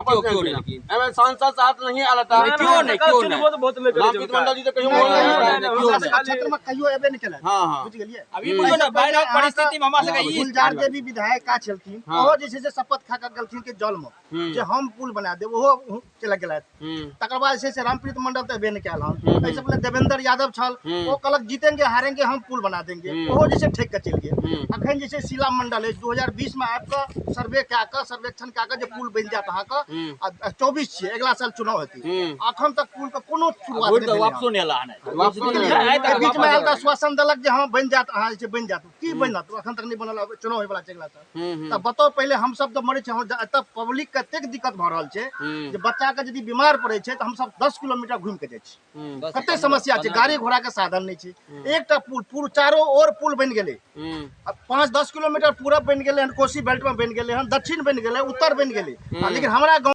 एमे सांसद साहब नहीं आला था क्यों नहीं बहुत लेकर रामकृष्ण मंडल जी तो कहियो बोल रहे क्षेत्र में कहियो एबे नहीं केला हां हां बुझ गेलिए अभी बुझो ना बाढ़ परिस्थिति में हमरा सके ई गुलजार जे भी विधायक का छलथिन ओहो जे छै से शपथ खा के गेलथिन के जल में जे हम पुल बना देब ओहो चला गेलैथ तकर बाद से रामकृष्ण मंडल तो एबे नहीं केल हम ऐसे पहले देवेंद्र यादव छल वो कहलक जीतेंगे हारेंगे हम पुल बना देंगे ओहो जैसे ठेक के चल गए अखन जैसे शिला मंडल है 2020 में आबि सर्वे क्या के सर्वेक्षण क्या के जे पुल बन जात अहाँ के 24 छियै अगला साल चुनाव हेतै अखन तक पुल के कोनो शुरुआत वोट नहीं वापसो नहीं ला है बीच में आयल त आश्वासन देलक जे हां बन जात अहाँ जे बन जात की बनत अखन तक नहीं बनल चुनाव होय वाला छै अगला साल त बताओ पहले हम सब तो मरे छै एत पब्लिक कतेक दिक्कत भ रहल छै जे बच्चा के यदि बीमार पड़े छै त हम सब 10 किलोमीटर घूम के जाय छी कते समस्या छै गाड़ी घोड़ा के साधन नहीं छै एकटा पुल चारों ओर पुल बन गेलै अब 5-10 किलोमीटर पूरब बन गेलै हन कोसी बेल्ट में बन गेलै हन दक्षिण बन गेलै उत्तर बन गेलै लेकिन हमरा